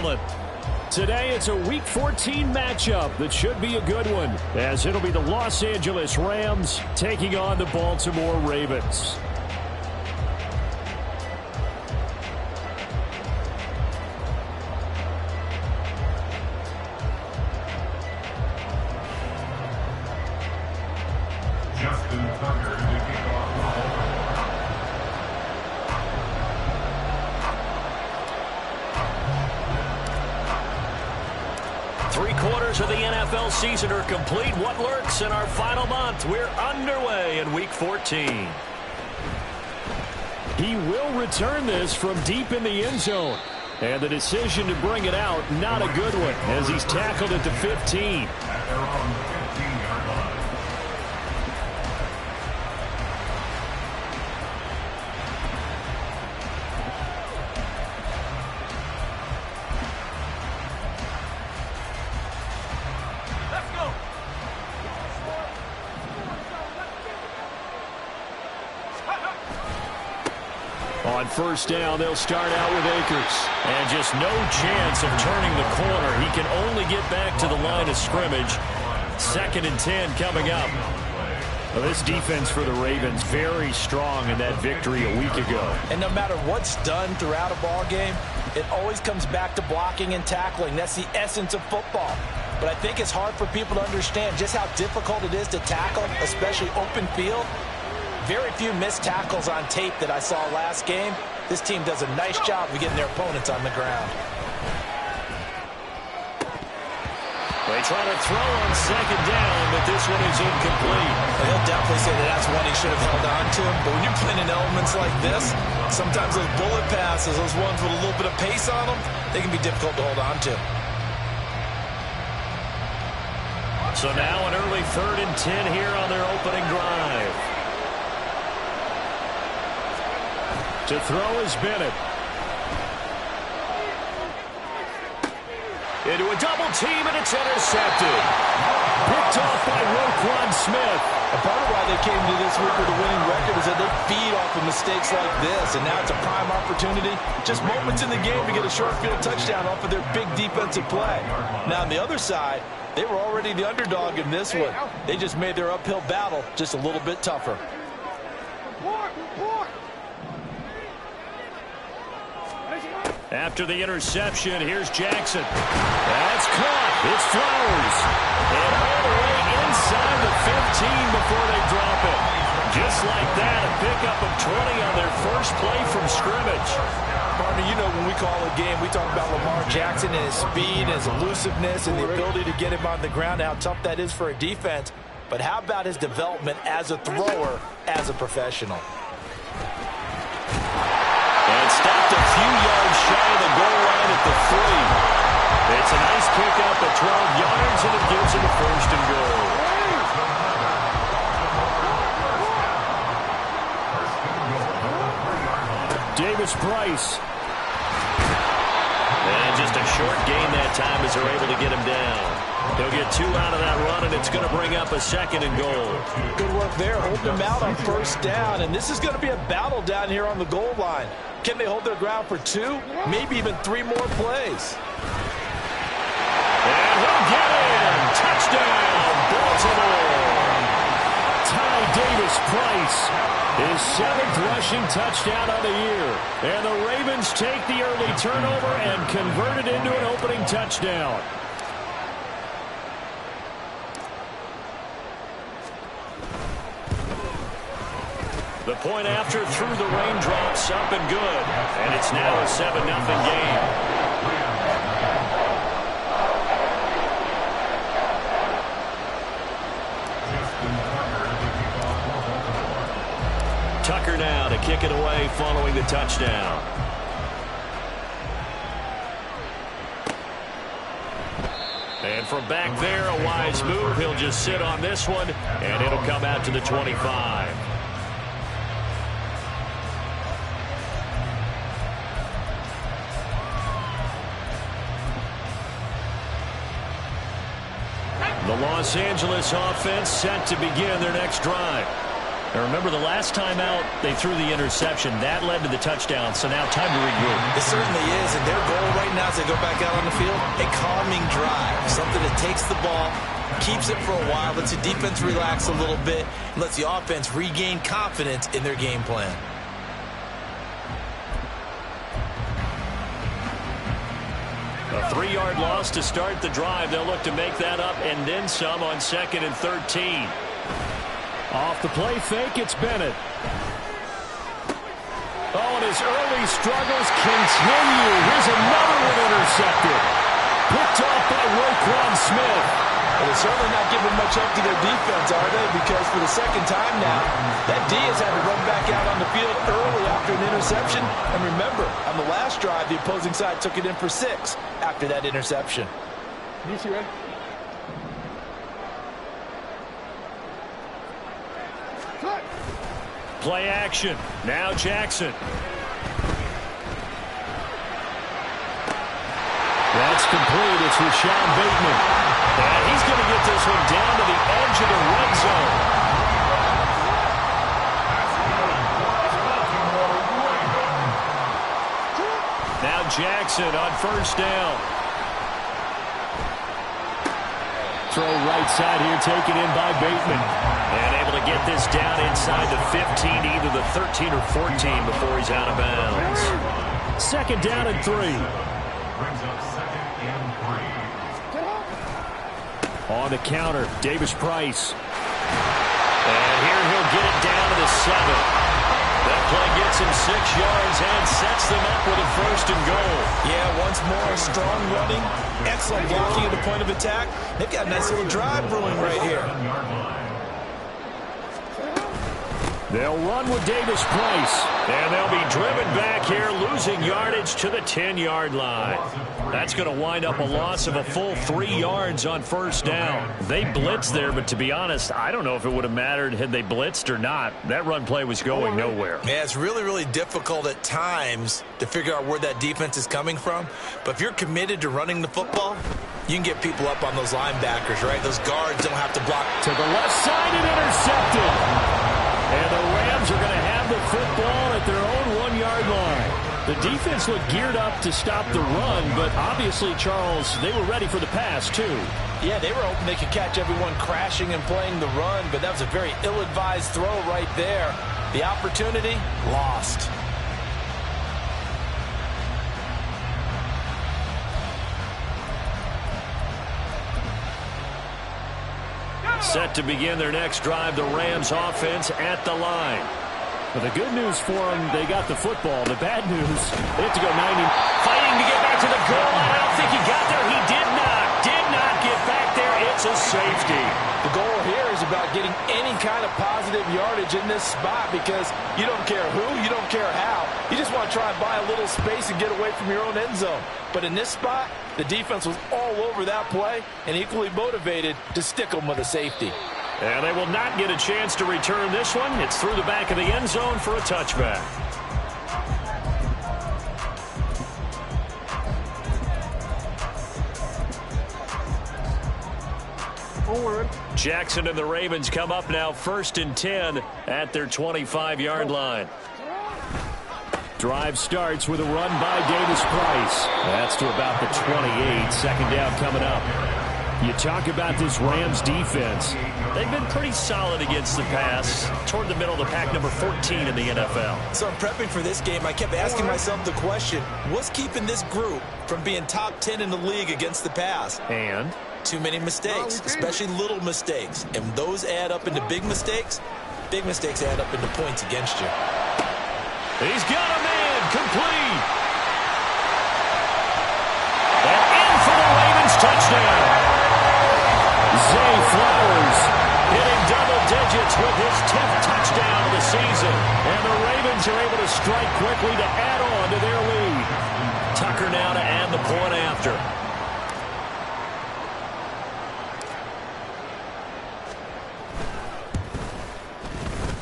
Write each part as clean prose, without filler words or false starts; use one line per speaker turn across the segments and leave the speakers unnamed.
Maryland. Today, it's a Week 14 matchup that should be a good one, as it'll be the Los Angeles Rams taking on the Baltimore Ravens.
Three-quarters of the NFL season are complete. What lurks in our final month? We're underway in Week 14.
He will return this from deep in the end zone. And the decision to bring it out, not a good one, as he's tackled at the 15. On first down, they'll start out with Akers. And just no chance of turning the corner. He can only get back to the line of scrimmage. 2nd and 10 coming up. Well, this defense for the Ravens very strong in that victory a week ago.
And no matter what's done throughout a ball game, it always comes back to blocking and tackling. That's the essence of football. But I think it's hard for people to understand just how difficult it is to tackle, especially open field. Very few missed tackles on tape that I saw last game. This team does a nice job of getting their opponents on the ground.
They try to throw on 2nd down, but this one is incomplete.
He'll definitely say that that's one he should have held on to. But when you're playing in elements like this, sometimes those bullet passes, those ones with a little bit of pace on them, they can be difficult to hold on to.
So now an early 3rd and 10 here on their opening drive. To throw is Bennett. Into a double team, and it's intercepted. Picked off by Roquan Smith.
A part of why they came to this week with a winning record is that they feed off of mistakes like this, and now it's a prime opportunity. Just moments in the game to get a short field touchdown off of their big defensive play. Now on the other side, they were already the underdog in this one. They just made their uphill battle just a little bit tougher.
After the interception, here's Jackson. That's caught. It's Flowers. And all the way inside the 15 before they drop it. Just like that, a pickup of 20 on their first play from scrimmage.
Partner, you know when we call a game, we talk about Lamar Jackson and his speed, and his elusiveness, and the ability to get him on the ground, and how tough that is for a defense. But how about his development as a thrower, as a professional?
And stopped a few yards shy of the goal line at the 3. It's a nice pickup at 12 yards, and it gives him a 1st and goal. Davis-Price. And just a short gain that time as they're able to get him down. He'll get 2 out of that run, and it's going to bring up a 2nd and goal.
Good work there, holding them out on first down, and this is going to be a battle down here on the goal line. Can they hold their ground for 2, maybe even 3 more plays?
And he'll get in. Touchdown, Baltimore. Ty Davis-Price, his 7th rushing touchdown on the year. And the Ravens take the early turnover and convert it into an opening touchdown. The point after through the raindrops, up and good. And it's now a 7-0 game. Tucker now to kick it away following the touchdown. And from back there, a wise move. He'll just sit on this one, and it'll come out to the 25. The Los Angeles offense set to begin their next drive. And remember, the last time out, they threw the interception. That led to the touchdown, so now time to regroup.
It certainly is, and their goal right now as they go back out on the field, a calming drive, something that takes the ball, keeps it for a while, lets the defense relax a little bit, and lets the offense regain confidence in their game plan.
A 3-yard loss to start the drive. They'll look to make that up and then some on 2nd and 13. Off the play fake, it's Bennett. Oh, and his early struggles continue. Here's another one intercepted. Picked off by Roquan Smith.
Well, they're certainly not giving much up to their defense, are they? Because for the second time now, that D has had to run back out on the field early after an interception. And remember, on the last drive, the opposing side took it in for 6 after that interception.
DC ready?
Play action. Now Jackson. That's complete. It's Rashawn Bateman. And he's going to get this one down to the edge of the red zone. Now Jackson on 1st down. Throw right side here, taken in by Bateman. And able to get this down inside the 15, either the 13 or 14 before he's out of bounds. 2nd down and 3. On the counter, Davis Price. And here he'll get it down to the 7. That play gets him 6 yards and sets them up with a 1st and goal.
Yeah, once more, strong running, excellent blocking at the point of attack. They've got a nice little drive brewing right here.
They'll run with Davis Price, and they'll be driven back here, losing yardage to the 10-yard line. That's going to wind up a loss of a full 3 yards on 1st down. They blitzed there, but to be honest, I don't know if it would have mattered had they blitzed or not. That run play was going nowhere.
Yeah, it's really, really difficult at times to figure out where that defense is coming from. But if you're committed to running the football, you can get people up on those linebackers, right? Those guards don't have to block.
To the left side and intercepted. And the Rams are going to have the football at their own 1-yard line. The defense looked geared up to stop the run, but obviously, Charles, they were ready for the pass, too.
Yeah, they were hoping they could catch everyone crashing and playing the run, but that was a very ill-advised throw right there. The opportunity, lost.
Set to begin their next drive, the Rams offense at the line. Well, the good news for them, they got the football. The bad news, they have to go 90. Fighting to get back to the goal line. I don't think he got there. He did not get back there. It's a safety.
The goal here is about getting any kind of positive yardage in this spot because you don't care who, you don't care how. You just want to try and buy a little space and get away from your own end zone. But in this spot, the defense was all over that play and equally motivated to stick them with a safety.
And they will not get a chance to return this one. It's through the back of the end zone for a touchback.
Forward.
Jackson and the Ravens come up now 1st and 10 at their 25-yard line. Drive starts with a run by Davis Price. That's to about the 28. 2nd down coming up. You talk about this Rams defense. They've been pretty solid against the pass, toward the middle of the pack, number 14 in the NFL.
So I'm prepping for this game. I kept asking myself the question, what's keeping this group from being top 10 in the league against the pass?
And?
Too many mistakes, especially little mistakes. And those add up into big mistakes. Big mistakes add up into points against you.
He's got a man, complete. And in for the Ravens touchdown. Zay Flowers hitting double digits with his 10th touchdown of the season. And the Ravens are able to strike quickly to add on to their lead. Tucker now to add the point after.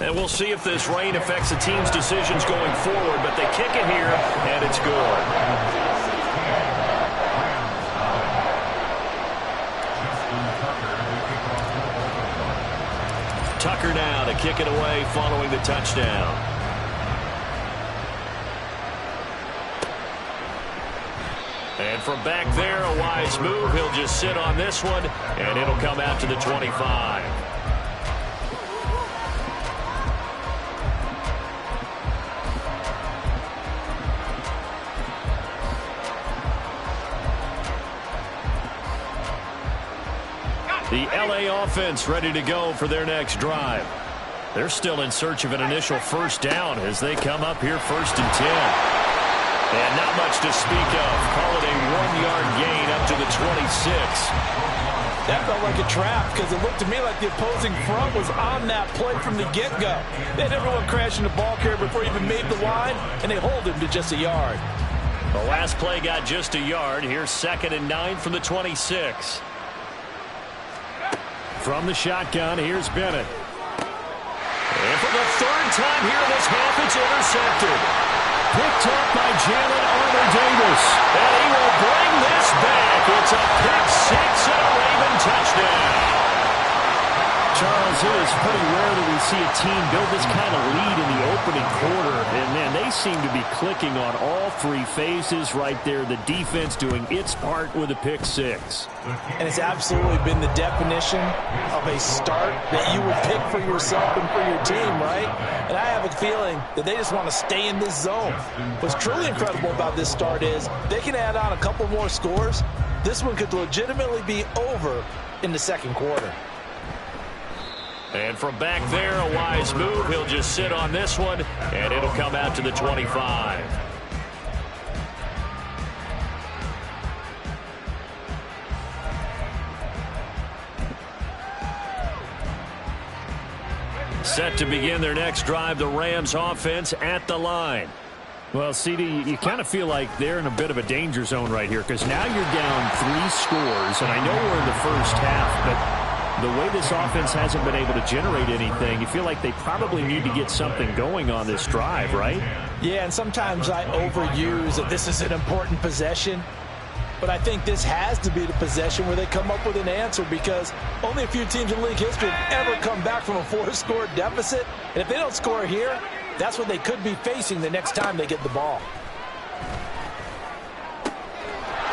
And we'll see if this rain affects the team's decisions going forward, but they kick it here, and it's good.
Tucker now to kick it away following the touchdown. And from back there, a wise move. He'll just sit on this one, and it'll come out to the 25. The LA offense ready to go for their next drive. They're still in search of an initial first down as they come up here 1st and 10. And not much to speak of. Call it a 1-yard gain up to the 26.
That felt like a trap because it looked to me like the opposing front was on that play from the get-go. They had everyone crashing the ball carrier before he even made the line, and they hold him to just a yard.
The last play got just a yard. Here's 2nd and 9 from the 26.
From the shotgun, here's Bennett.
And for the 3rd time here in this half, it's intercepted.
Picked up by Jalen Armour-Davis.
And he will bring this back. It's a pick-6 and a Raven touchdown.
Charles, it is pretty rare that we see a team build this kind of lead in the opening quarter. And, man, they seem to be clicking on all 3 phases right there. The defense doing its part with a pick-6.
And it's absolutely been the definition of a start that you would pick for yourself and for your team, right? And I have a feeling that they just want to stay in this zone. What's truly incredible about this start is they can add on a couple more scores. This one could legitimately be over in the 2nd quarter.
And from back there, a wise move. He'll just sit on this one, and it'll come out to the 25. Set to begin their next drive, the Rams offense at the line.
Well, CD, you kind of feel like they're in a bit of a danger zone right here because now you're down 3 scores, and I know we're in the first half, but the way this offense hasn't been able to generate anything, you feel like they probably need to get something going on this drive, right?
Yeah, and sometimes I overuse that this is an important possession. But I think this has to be the possession where they come up with an answer because only a few teams in league history have ever come back from a 4-score deficit. And if they don't score here, that's what they could be facing the next time they get the ball.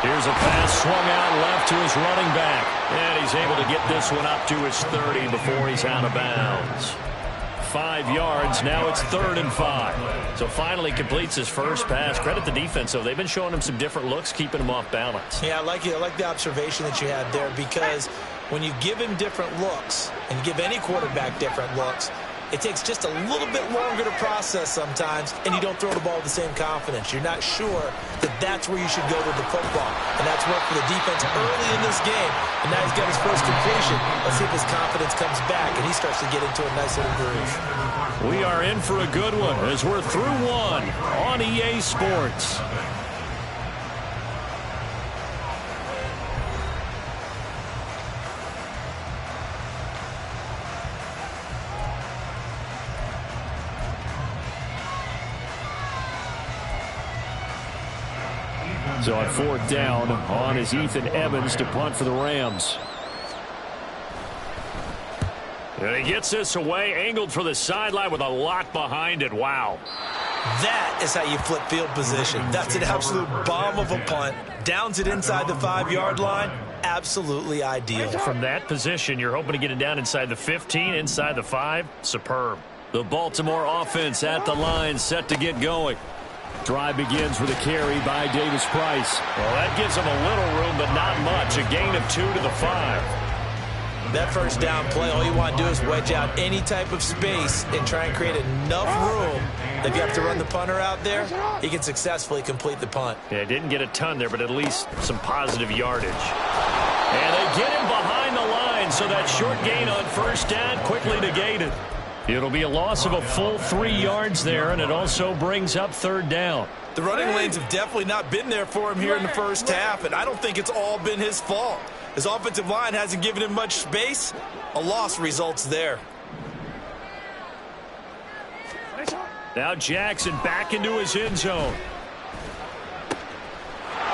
Here's a pass swung out left to his running back. And he's able to get this one up to his 30 before he's out of bounds. 5 yards. Now it's 3rd and 5. So finally completes his first pass. Credit the defense, though. They've been showing him some different looks, keeping him off balance.
Yeah, I like the observation that you had there because when you give him different looks and you give any quarterback different looks, it takes just a little bit longer to process sometimes, and you don't throw the ball with the same confidence. You're not sure that that's where you should go with the football. And that's worked for the defense early in this game. And now he's got his first completion. Let's see if his confidence comes back, and he starts to get into a nice little groove.
We are in for a good one as we're through one on EA Sports.
So on 4th down, on is Ethan Evans to punt for the Rams.
And he gets this away, angled for the sideline with a lot behind it. Wow.
That is how you flip field position. That's an absolute bomb of a punt. Downs it inside the 5-yard line. Absolutely ideal.
From that position, you're hoping to get it down inside the 15, inside the 5. Superb.
The Baltimore offense at the line, set to get going. Drive begins with a carry by Davis Price.
Well, that gives them a little room, but not much. A gain of 2 to the 5.
That first down play, all you want to do is wedge out any type of space and try and create enough room that if you have to run the punter out there, he can successfully complete the punt.
Yeah, didn't get a ton there, but at least some positive yardage. And they get him behind the line, so that short gain on first down quickly negated. It'll be a loss of a full 3 yards there, and it also brings up 3rd down.
The running lanes have definitely not been there for him here in the first half, and I don't think it's all been his fault. His offensive line hasn't given him much space. A loss results there.
Now Jackson back into his end zone.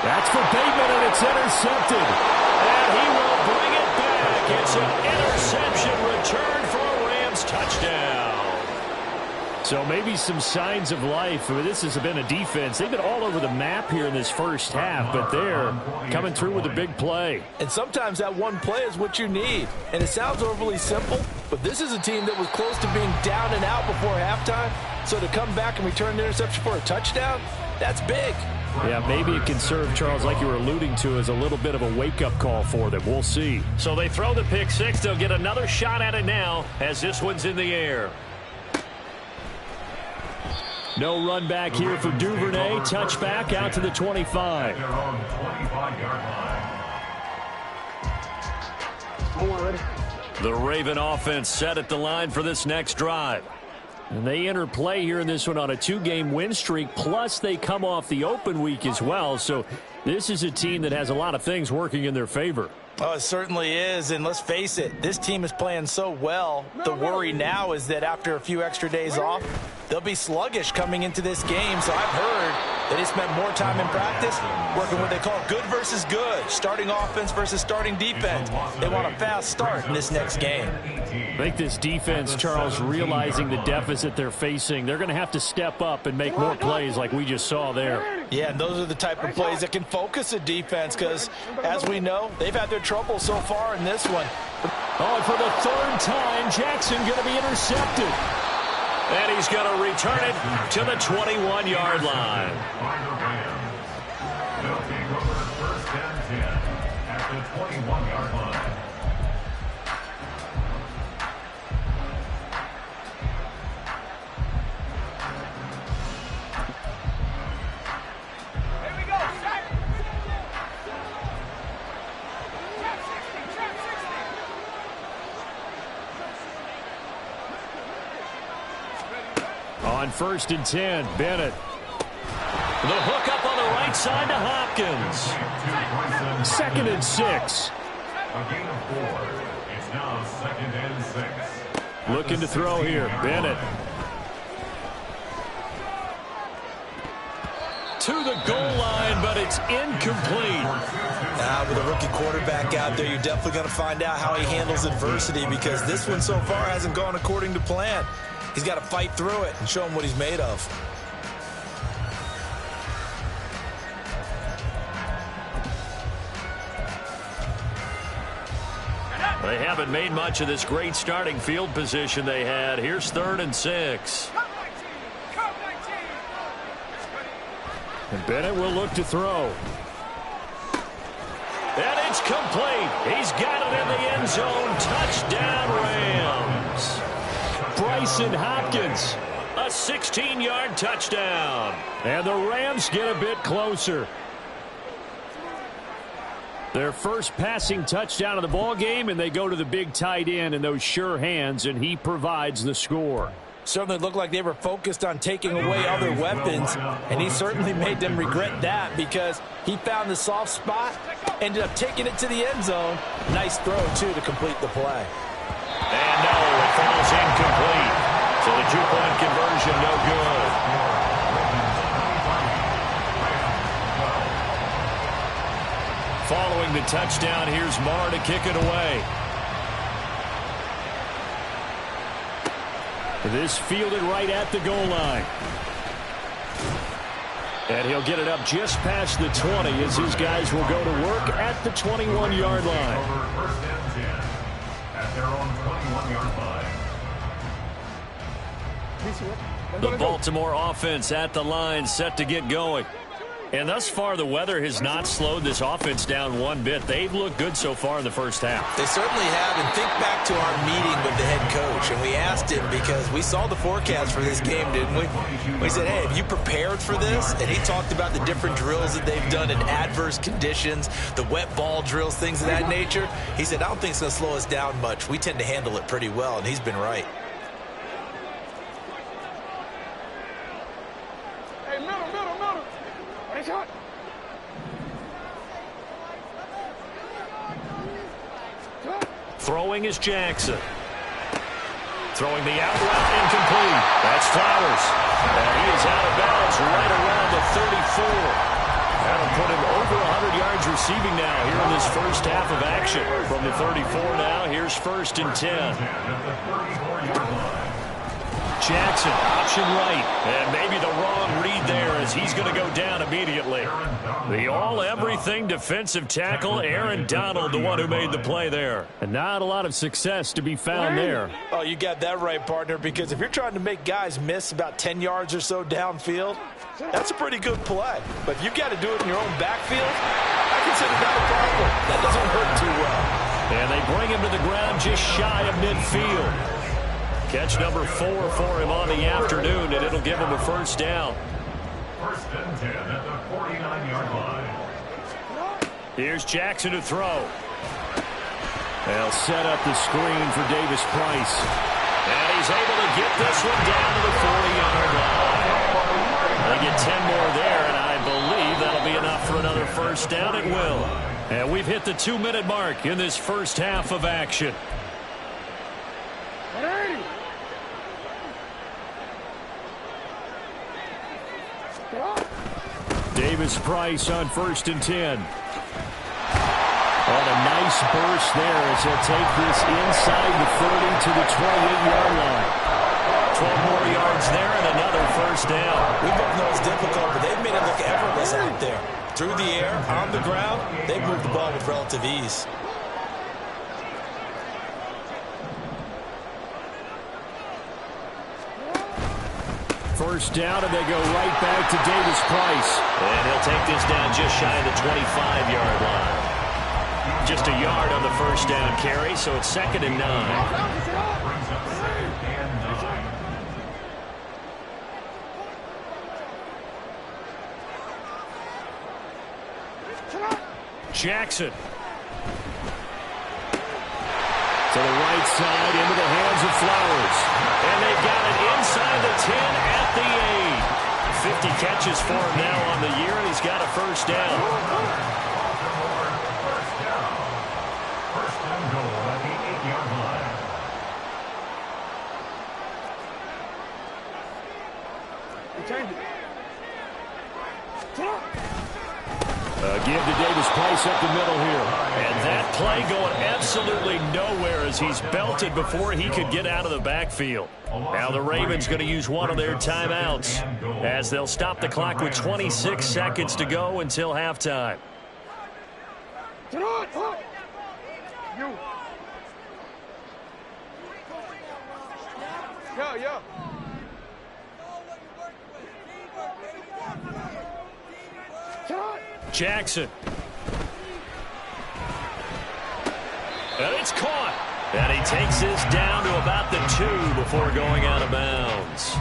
That's for Bateman, and it's intercepted.
And he will bring it back. It's an interception return for a Rams
So maybe some signs of life. I mean, this has been a defense. They've been all over the map here in this first half, but they're coming through with a big play.
And sometimes that one play is what you need. And it sounds overly simple, but this is a team that was close to being down and out before halftime. So to come back and return the interception for a touchdown, that's big.
Yeah, maybe it can serve, Charles, like you were alluding to, as a little bit of a wake-up call for them. We'll see. So they throw the pick six. They'll get another shot at it now as this one's in the air. No run back here for Duvernay. Touchback out to the 25. The Raven offense set at the line for this next drive. And they enter play here in this one on a 2-game win streak, plus they come off the open week as well. So this is a team that has a lot of things working in their favor.
Oh, it certainly is, and let's face it, this team is playing so well. The worry now is that after a few extra days off, they'll be sluggish coming into this game. So I've heard that they spent more time in practice working what they call good versus good, starting offense versus starting defense. They want a fast start in this next game.
I think this defense, Charles, realizing the deficit they're facing, they're going to have to step up and make more plays like we just saw there.
Yeah, and those are the type of plays that can focus a defense because, as we know, they've had their trouble so far in this one.
Oh, and for the third time, Jackson going to be intercepted. And he's going to return it to the 21-yard line.
They'll take over the first and 10 at the 21-yard line.
On first and 10, Bennett. The hook up on the right side to Hopkins. 2nd and 6.
A gain of 4. It's now 2nd and 6.
Looking to throw here, Bennett. To the goal line, but it's incomplete.
With a rookie quarterback out there, you're definitely going to find out how he handles adversity because this one so far hasn't gone according to plan. He's got to fight through it and show him what he's made of.
They haven't made much of this great starting field position they had. Here's 3rd and 6. And Bennett will look to throw. And it's complete. He's got it in the end zone. Touchdown, Rams. Bryson Hopkins, a 16-yard touchdown. And the Rams get a bit closer. Their first passing touchdown of the ball game, and they go to the big tight end in those sure hands, and he provides the score.
Certainly looked like they were focused on taking away other weapons, and he certainly made them regret that because he found the soft spot, ended up taking it to the end zone. Nice throw, too, to complete the play.
And no, it falls incomplete. So the 2-point conversion, no good. Following the touchdown, here's Marr to kick it away. This fielded right at the goal line. And he'll get it up just past the 20 as his guys will go to work at the 21-yard line.
First and 10 at their own 21-yard line.
The Baltimore offense at the line, set to get going. And thus far, the weather has not slowed this offense down one bit. They've looked good so far in the first half.
They certainly have, and think back to our meeting with the head coach, and we asked him because we saw the forecast for this game, didn't we? We said, hey, have you prepared for this? And he talked about the different drills that they've done in adverse conditions, the wet ball drills, things of that nature. He said, I don't think it's going to slow us down much. We tend to handle it pretty well, and he's been right.
Throwing is Jackson. Throwing the out route, incomplete. That's Flowers. And he is out of bounds right around the 34. That'll put him over 100 yards receiving now here in this first half of action. From the 34 now, here's 1st and 10. Jackson, option right. And maybe the wrong read there as he's going to go down immediately. The all-everything defensive tackle, Aaron Donald, the one who made the play there. And not a lot of success to be found there.
Oh, you got that right, partner, because if you're trying to make guys miss about 10 yards or so downfield, that's a pretty good play. But if you've got to do it in your own backfield, I consider that a problem. That doesn't hurt too well.
And they bring him to the ground just shy of midfield. Catch number 4 for him on the afternoon, and it'll give him a first down.
First and 10 at the 49-yard line.
Here's Jackson to throw. They'll set up the screen for Davis Price. And he's able to get this one down to the 40-yard line. They get 10 more there, and I believe that'll be enough for another first down. It will. And we've hit the 2-minute mark in this first half of action. Davis Price on 1st and 10. And a nice burst there as he'll take this inside the 30 to the 28-yard line. 12 more yards there and another first down.
We both know it's difficult, but they've made it look effortless out there. Through the air, on the ground, they've moved the ball with relative ease.
First down, and they go right back to Davis Price. And he'll take this down just shy of the 25-yard line. Just a yard on the first down carry, so it's 2nd and 9. Jackson. To the right side, into the hands of Flowers. And they've got it inside the 10 at the 8. 50 catches for him now on the year, and he's got a first down.
First and goal at the 8-yard line.
Give to Davis Price up the middle here. And that play going absolutely nowhere as he's belted before he could get out of the backfield. Now the Ravens going to use one of their timeouts as they'll stop the clock with 26 seconds to go until halftime.
Yo.
Jackson. And it's caught. And he takes this down to about the 2 before going out of bounds.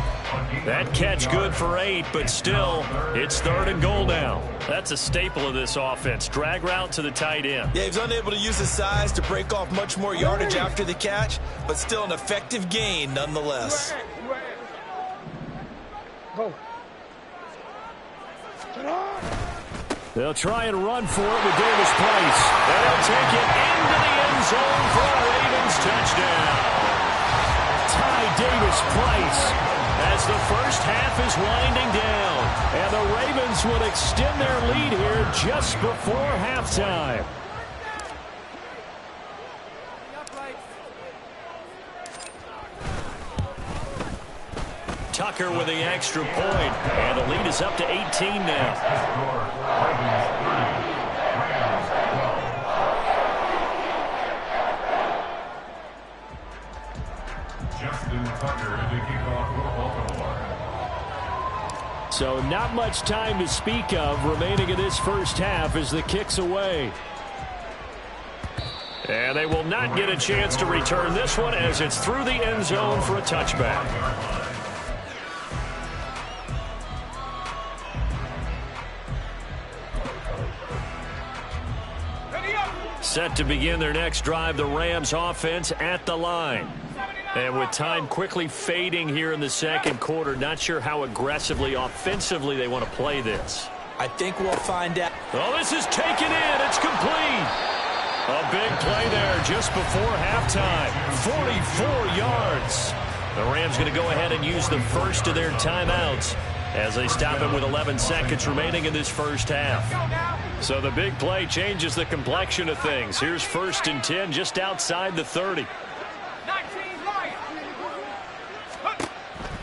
That catch good for 8, but still, it's 3rd and goal now. That's a staple of this offense. Drag route to the tight end.
Yeah, he's unable to use his size to break off much more yardage after the catch, but still an effective gain nonetheless.
Go.
They'll try and run for it with Davis Price. And they'll take it into the end zone for a Ravens touchdown. Ty Davis Price as the first half is winding down. And the Ravens would extend their lead here just before halftime. Tucker with the extra point, and the lead is up to 18 now. So not much time to speak of remaining in this first half as the kick's away. And they will not get a chance to return this one as it's through the end zone for a touchback. Set to begin their next drive, the Rams offense at the line. And with time quickly fading here in the second quarter, not sure how aggressively, offensively they want to play this.
I think we'll find out.
Oh, this is taken in. It's complete. A big play there just before halftime. 44 yards. The Rams going to go ahead and use the first of their timeouts as they stop it with 11 seconds remaining in this first half. So the big play changes the complexion of things. Here's 1st and 10 just outside the 30.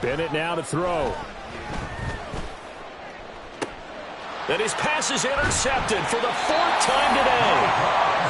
Bennett now to throw. And his pass is intercepted for the 4th time today.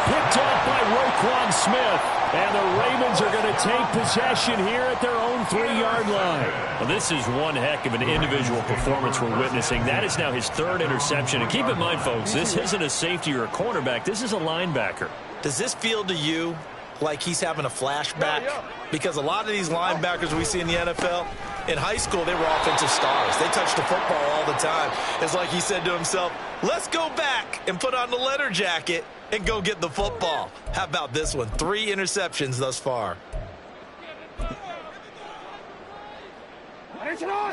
Picked off by Roquan Smith. And the Ravens are going to take possession here at their own 3-yard line.
Well, this is one heck of an individual performance we're witnessing. That is now his 3rd interception. And keep in mind, folks, this isn't a safety or a cornerback. This is a linebacker.
Does this feel to you like he's having a flashback? Because a lot of these linebackers we see in the NFL, in high school, they were offensive stars. They touched the football all the time. It's like he said to himself, let's go back and put on the leather jacket and go get the football. How about this one? 3 interceptions thus far.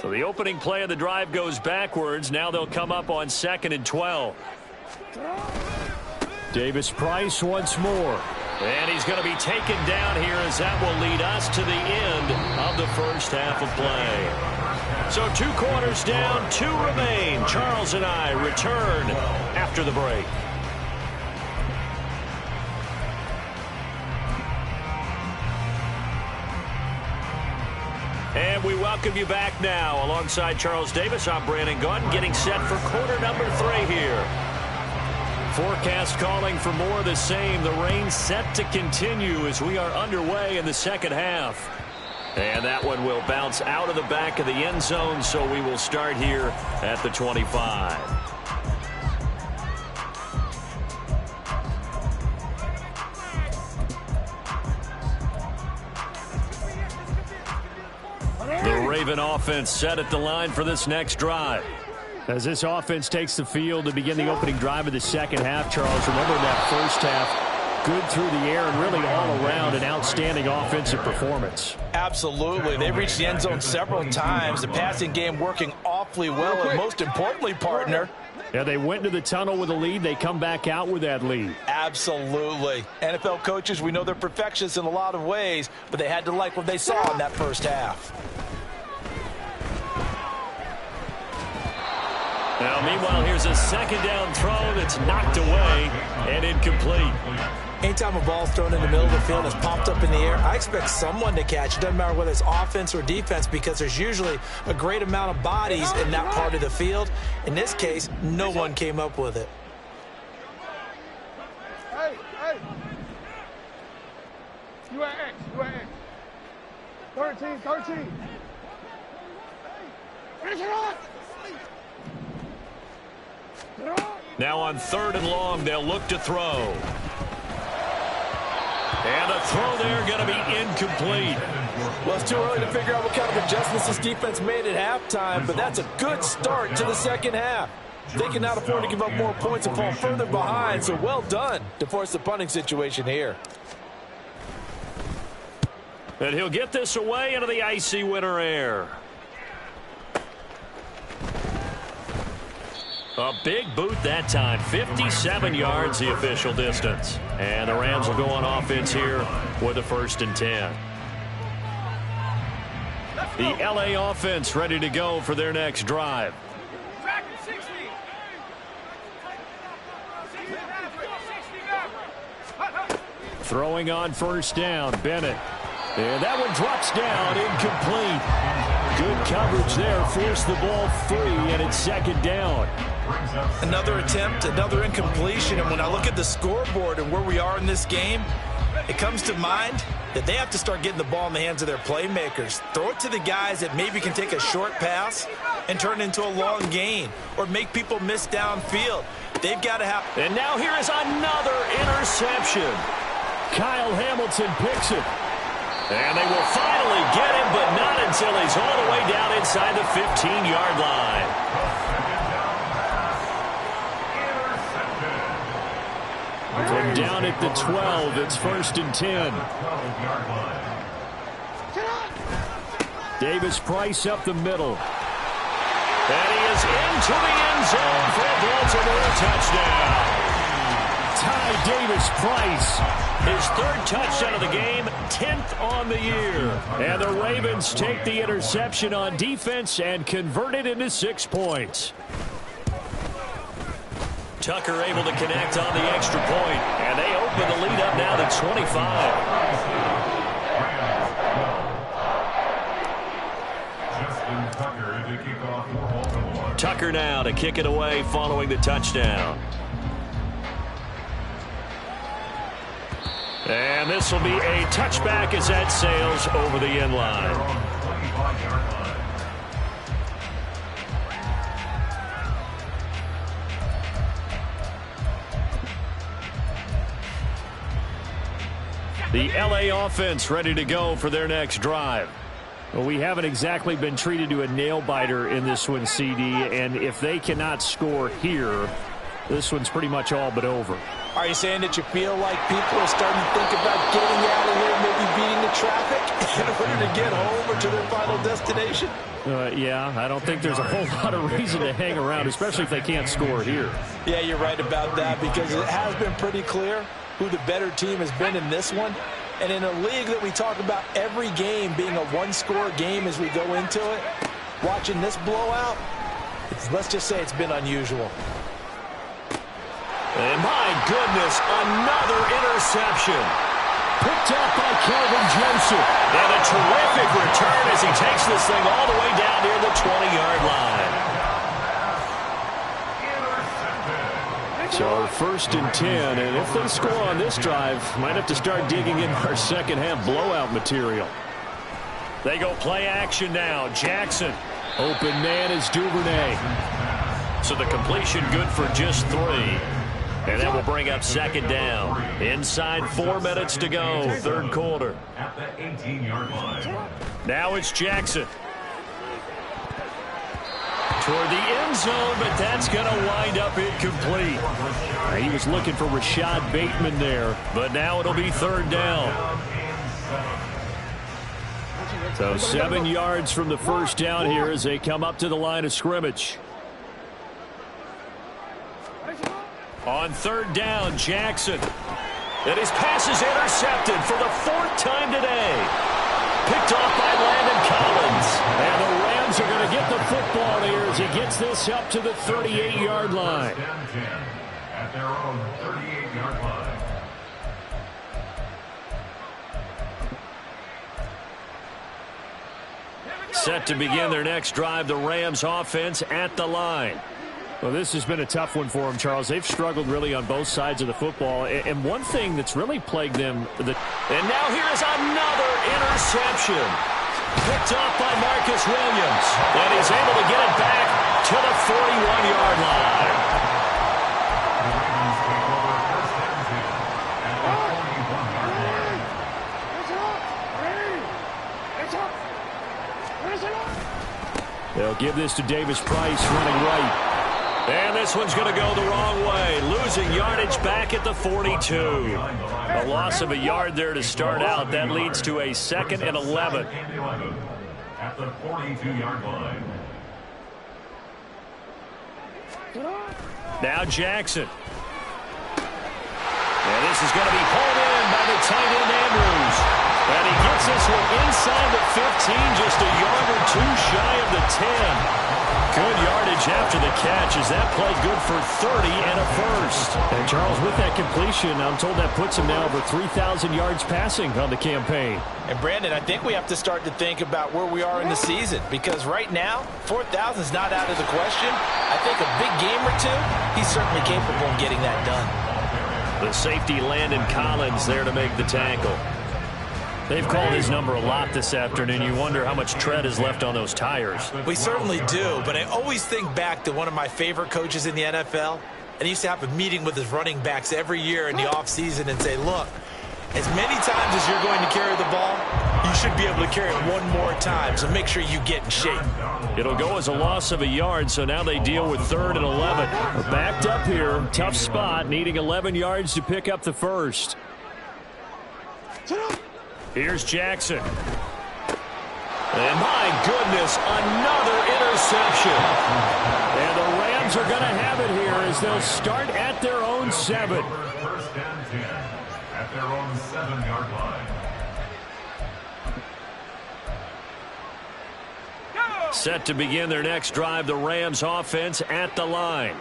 So the opening play of the drive goes backwards. Now they'll come up on 2nd and 12.
Davis Price once more.
And he's going to be taken down here as that will lead us to the end of the first half of play. So 2 quarters down, 2 remain. Charles and I return after the break. And we welcome you back now. Alongside Charles Davis, I'm Brandon Gaudin, getting set for quarter number 3 here. Forecast calling for more of the same. The rain set to continue as we are underway in the second half. And that one will bounce out of the back of the end zone, so we will start here at the 25. The Raven offense set at the line for this next drive.
As this offense takes the field to begin the opening drive of the second half, Charles, remember that first half, good through the air and really all around an outstanding offensive performance.
Absolutely. They reached the end zone several times. The passing game working awfully well, and most importantly, partner,
yeah, they went into the tunnel with a lead. They come back out with that lead.
Absolutely. NFL coaches, we know they're perfectionists in a lot of ways, but they had to like what they saw in that first half.
Now, meanwhile, here's a second down throw that's knocked away and incomplete.
Anytime a ball's thrown in the middle of the field and is popped up in the air, I expect someone to catch. It doesn't matter whether it's offense or defense, because there's usually a great amount of bodies in that part of the field. In this case, no one came up with it.
Hey, hey. You at X, you at X. 13, 13. Finish it on.
Now on 3rd and long, they'll look to throw. And the throw there going to be incomplete.
Well, it's too early to figure out what kind of adjustments this defense made at halftime, but that's a good start to the second half. They cannot afford to give up more points and fall further behind, so well done to force the punting situation here.
And he'll get this away into the icy winter air. A big boot that time. 57 yards the official distance. And the Rams will go on offense here with a 1st and 10. The LA offense ready to go for their next drive.
Throwing on 1st down, Bennett. And that one drops down, incomplete. Good coverage there, forced the ball free, and it's 2nd down.
Another attempt, another incompletion, and when I look at the scoreboard and where we are in this game, it comes to mind that they have to start getting the ball in the hands of their playmakers. Throw it to the guys that maybe can take a short pass and turn it into a long gain or make people miss downfield. They've got to have...
And now here is another interception.
Kyle Hamilton picks it.
And they will finally get him, but not until he's all the way down inside the 15-yard line.
From down at the 12, it's 1st and 10. Davis Price up the middle.
And he is into the end zone for a Baltimore touchdown.
Ty Davis Price.
His 3rd touchdown of the game, 10th on the year.
And the Ravens take the interception on defense and convert it into 6 points.
Tucker able to connect on the extra point, and they open the lead up now to 25.
Tucker now to kick it away following the touchdown. And this will be a touchback as that sails over the end line. The LA offense ready to go for their next drive. Well, we haven't exactly been treated to a nail-biter in this one, CD, and if they cannot score here, this one's pretty much all but over.
Are you saying that you feel like people are starting to think about getting out of here, maybe beating the traffic in order to get home or to their final destination?
Yeah, I don't think there's a whole lot of reason to hang around, especially if they can't score here.
Yeah, you're right about that because it has been pretty clear who the better team has been in this one. And in a league that we talk about every game being a one-score game as we go into it, watching this blowout, let's just say it's been unusual.
And my goodness, another interception. Picked up by Kelvin Joseph. And a terrific return as he takes this thing all the way down near the 20-yard line. So first and 10, and if they score on this drive, might have to start digging in our second half blowout material. They go play action now. Jackson. Open man is Duvernay. So the completion good for just 3. And that will bring up second down. Inside 4 minutes to go, third quarter.
At the 18-yard line.
Now it's Jackson. Toward the end zone, but that's going to wind up incomplete. He was looking for Rashad Bateman there, but now it'll be third down. So 7 yards from the first down here as they come up to the line of scrimmage. On third down, Jackson. And his pass is intercepted for the 4th time today. Picked off by Landon Collins. And the Rams are going to get the football here as he gets this up to the 38-yard line.
At their own 38-yard line.
Set to begin their next drive, the Rams offense at the line. Well, this has been a tough one for them, Charles. They've struggled really on both sides of the football. And one thing that's really plagued them... And now here is another interception. Picked off by Marcus Williams. And he's able to get it back to the 41-yard line. They'll give this to Davis Price running right. And this one's going to go the wrong way. Losing yardage back at the 42. A loss of a yard there to start out. That leads to a 2nd and 11.
At the 42-yard line.
Now Jackson. And this is going to be pulled in by the tight end Andrews. And he gets this one inside the 15, just a yard or 2 shy of the 10. Good yardage after the catch as that play good for 30 and a first. And Charles, with that completion, I'm told that puts him now over 3,000 yards passing on the campaign.
And Brandon, I think we have to start to think about where we are in the season because right now, 4,000 is not out of the question. I think a big game or 2, he's certainly capable of getting that done.
The safety Landon Collins there to make the tackle. They've called his number a lot this afternoon. You wonder how much tread is left on those tires.
We certainly do, but I always think back to one of my favorite coaches in the NFL, and he used to have a meeting with his running backs every year in the offseason and say, look, as many times as you're going to carry the ball, you should be able to carry it one more time, so make sure you get in shape.
It'll go as a loss of a yard, so now they deal with 3rd and 11. We're backed up here, tough spot, needing 11 yards to pick up the first. Here's Jackson. And my goodness, another interception. And the Rams are going to have it here as they'll start at their own 7.
First and 10 at their own 7-yard line.
Set to begin their next drive, the Rams offense at the line.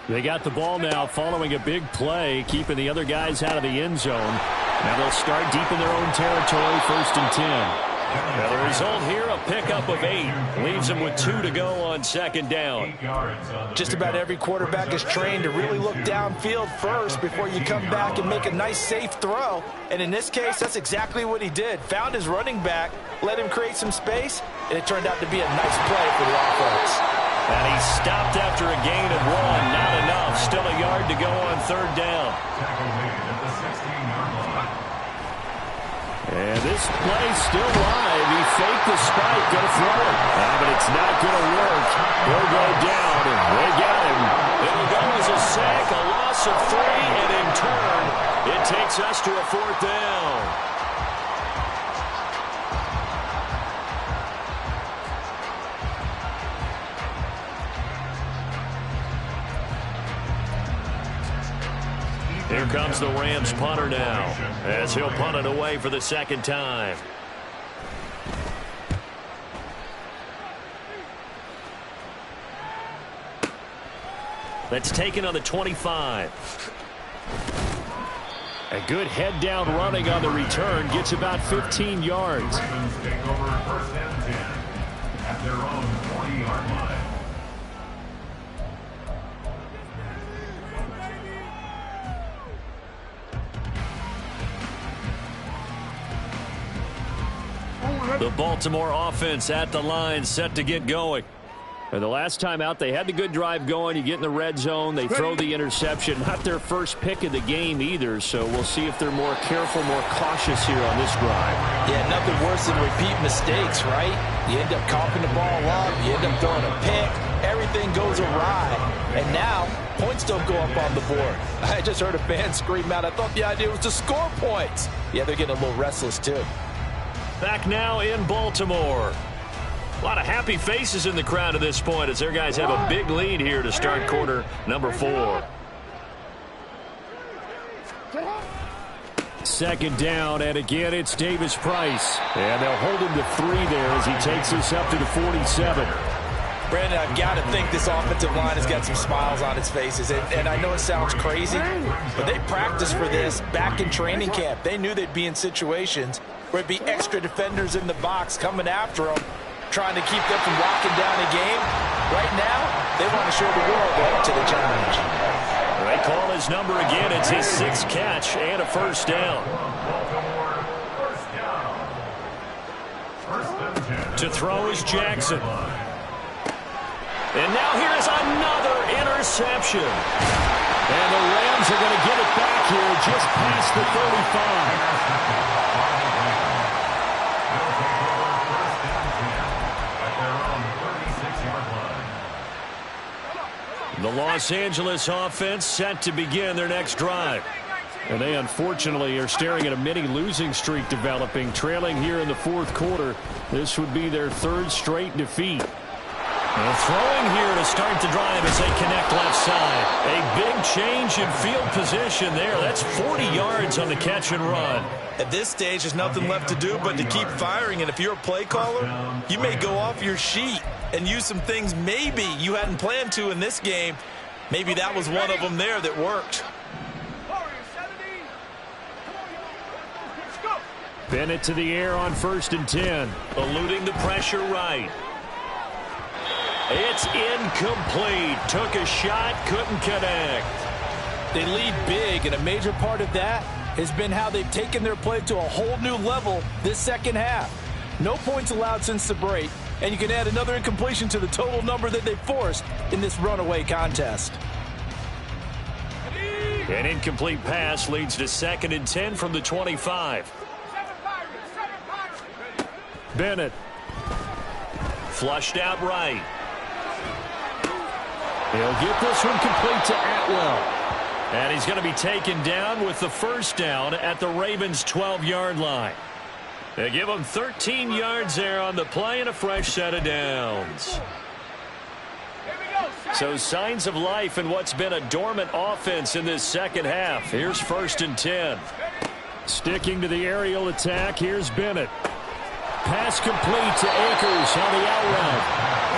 They got the ball now following a big play, keeping the other guys out of the end zone. Now they'll start deep in their own territory, 1st and 10. Well, the result here, a pickup of 8. Leaves him with 2 to go on second down.
Just about every quarterback is trained to really look downfield first before you come back and make a nice, safe throw. And in this case, that's exactly what he did. Found his running back, let him create some space, and it turned out to be a nice play for the offense.
And he stopped after a gain of 1. Not enough. Still a yard to go on third down. And this play's still live. He faked the spike. Going to throw it. But it's not going to work. He'll go down. And they got him. It'll go as a sack, a loss of 3, and in turn, it takes us to a 4th down. Here comes the Rams punter now, as he'll punt it away for the second time. That's taken on the 25. A good head down running on the return, gets about 15 yards.
Ravens take over first and 10 at their own 40-yard line.
The Baltimore offense at the line, set to get going. And the last time out, they had the good drive going. You get in the red zone, they throw the interception. Not their first pick of the game either, so we'll see if they're more careful, more cautious here on this drive.
Yeah, nothing worse than repeat mistakes, right? You end up coughing the ball up, you end up throwing a pick, everything goes awry. And now, points don't go up on the board. I just heard a fan scream out, I thought the idea was to score points. Yeah, they're getting a little restless too.
Back now in Baltimore. A lot of happy faces in the crowd at this point as their guys have a big lead here to start quarter number 4. Second down, and again it's Davis Price. And they'll hold him to 3 there as he takes us up to the 47.
Brandon, I've got to think this offensive line has got some smiles on its faces. And I know it sounds crazy, but they practiced for this back in training camp. They knew they'd be in situations where it'd be extra defenders in the box coming after them, trying to keep them from locking down a game. Right now, they want to show the world they're up to the challenge.
They call his number again. It's his 6th catch and a first down. To throw is Jackson. And now here's another interception. And the Rams are going to get it back here just past the 35. The Los Angeles offense set to begin their next drive. And they unfortunately are staring at a mini losing streak developing, trailing here in the 4th quarter. This would be their 3rd straight defeat. And throwing here to start the drive as they connect left side. A big change in field position there. That's 40 yards on the catch and run.
At this stage, there's nothing left to do but to keep firing. And if you're a play caller, you may go off your sheet and use some things maybe you hadn't planned to in this game. Maybe that was one of them there that worked.
Bennett to the air on 1st and 10. Eluding the pressure right. It's incomplete. Took a shot, couldn't connect.
They lead big, and a major part of that has been how they've taken their play to a whole new level this second half. No points allowed since the break, and you can add another incompletion to the total number that they forced in this runaway contest.
An incomplete pass leads to 2nd and 10 from the 25. Bennett. Flushed out right. He'll get this one complete to Atwell. And he's going to be taken down with the first down at the Ravens' 12-yard line. They give him 13 yards there on the play and a fresh set of downs. So signs of life in what's been a dormant offense in this second half. Here's 1st and 10. Sticking to the aerial attack, here's Bennett. Pass complete to Akers on the out route.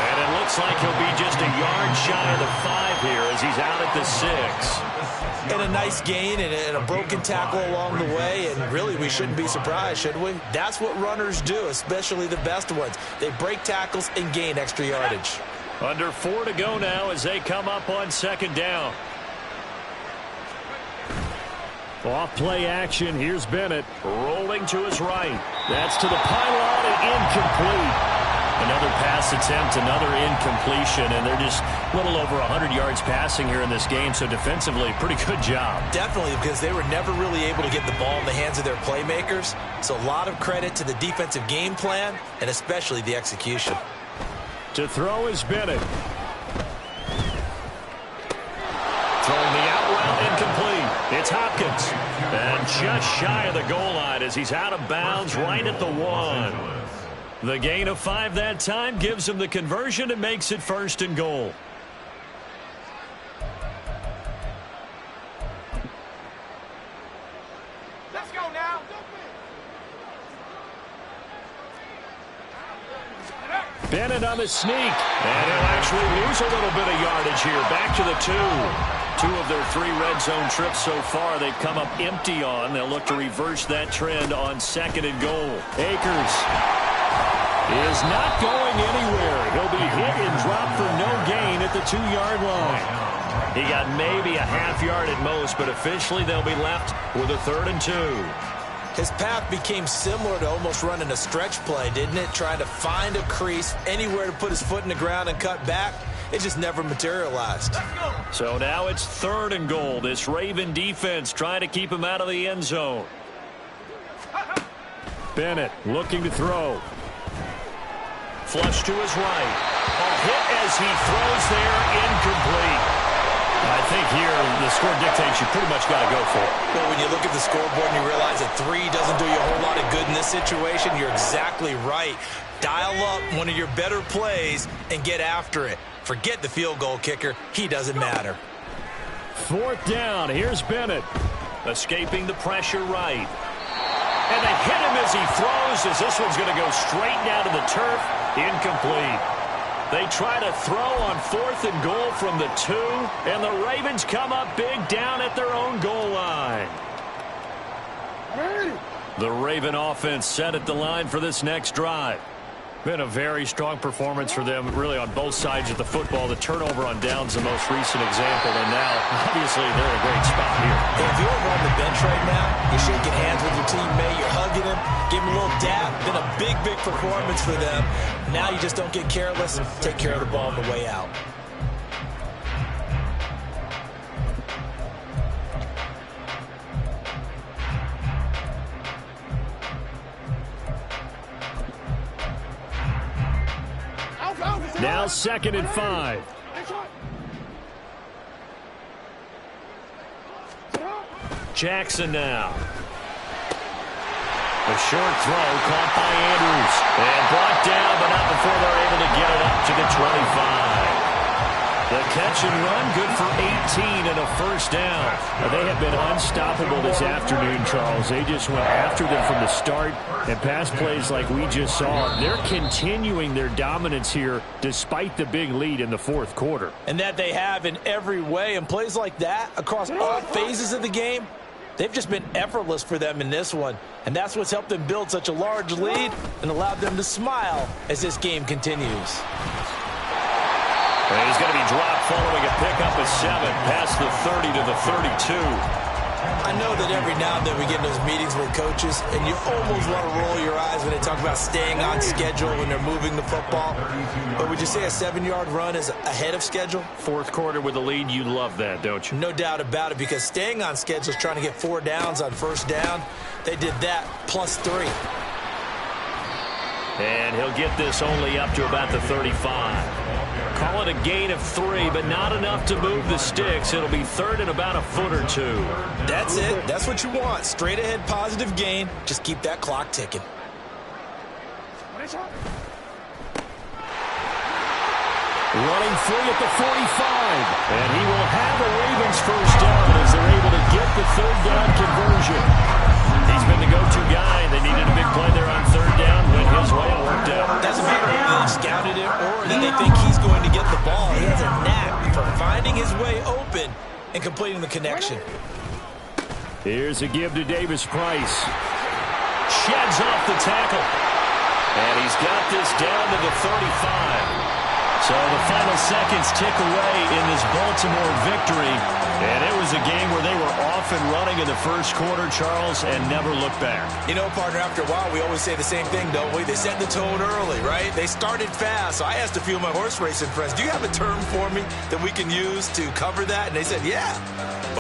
And it looks looks like he'll be just a yard shy of the 5 here as he's out at the 6.
And a nice gain and a broken tackle along the way, and really we shouldn't be surprised, should we? That's what runners do, especially the best ones. They break tackles and gain extra yardage.
Under 4 to go now as they come up on 2nd down. Off play action. Here's Bennett rolling to his right. That's to the pylon and incomplete. Another pass attempt, another incompletion, and they're just a little over 100 yards passing here in this game, so defensively, pretty good job.
Definitely, because they were never really able to get the ball in the hands of their playmakers, so a lot of credit to the defensive game plan, and especially the execution.
To throw is Bennett. Throwing the out route incomplete. It's Hopkins. And just shy of the goal line as he's out of bounds right at the 1. The gain of 5 that time gives him the conversion and makes it 1st and goal.
Let's go now.
Bennett on the sneak. And he'll actually lose a little bit of yardage here. Back to the 2. 2 of their 3 red zone trips so far they've come up empty on. They'll look to reverse that trend on 2nd and goal. Akers is not going anywhere. He'll be hit and dropped for no gain at the 2-yard line. He got maybe a half yard at most, but officially they'll be left with a 3rd and 2.
His path became similar to almost running a stretch play, didn't it? Trying to find a crease, anywhere to put his foot in the ground and cut back. It just never materialized.
So now it's 3rd and goal. This Raven defense trying to keep him out of the end zone. Bennett looking to throw. Flush to his right. A hit as he throws there, incomplete. I think here the score dictates you pretty much got to go for it.
Well, when you look at the scoreboard and you realize that 3 doesn't do you a whole lot of good in this situation, you're exactly right. Dial up one of your better plays and get after it. Forget the field goal kicker. He doesn't matter.
4th down. Here's Bennett. Escaping the pressure right. And they hit him as he throws, as this one's going to go straight down to the turf. Incomplete. They try to throw on 4th and goal from the 2, and the Ravens come up big down at their own goal line. The Raven offense set at the line for this next drive. Been a very strong performance for them, really, on both sides of the football. The turnover on downs the most recent example, and now, obviously, they're in a great spot here.
Hey, if you're over on the bench right now, you're shaking hands with your teammate, you're hugging him, give him a little dap. Been a big, big performance for them. Now you just don't get careless. Take care of the ball on the way out.
Now 2nd and 5. Jackson now. A short throw caught by Andrews. And brought down, but not before they're able to get it up to the 25. The catch and run, good for 18 and a 1st down. They have been unstoppable this afternoon, Charles. They just went after them from the start, and pass plays like we just saw. They're continuing their dominance here despite the big lead in the 4th quarter.
And that they have in every way. And plays like that across all phases of the game, they've just been effortless for them in this one. And that's what's helped them build such a large lead and allowed them to smile as this game continues.
And he's going to be dropped following a pickup of 7 past the 30 to the 32.
I know that every now and then we get in those meetings with coaches, and you almost want to roll your eyes when they talk about staying on schedule when they're moving the football. But would you say a 7-yard run is ahead of schedule?
4th quarter with a lead, you love that, don't you?
No doubt about it, because staying on schedule is trying to get 4 downs on 1st down. They did that plus 3.
And he'll get this only up to about the 35. Call it a gain of 3, but not enough to move the sticks. It'll be 3rd and about a foot or 2.
That's it. That's what you want. Straight ahead positive gain. Just keep that clock ticking.
Running free at the 45. And he will have the Ravens 1st down as they're able to get the 3rd down conversion. He's been the go-to guy. They needed a big play there on 3rd down. Went his way and worked out.
Doesn't matter whether they scouted it or that they think he's going to way open and completing the connection.
Here's a give to Davis-Price. Sheds off the tackle. And he's got this down to the 35. So the final seconds tick away in this Baltimore victory. And it was a game where they were off and running in the first quarter, Charles, and never looked back.
You know, partner, after a while, we always say the same thing, don't we? They set the tone early, right? They started fast. So I asked a few of my horse racing friends, do you have a term for me that we can use to cover that? And they said, yeah.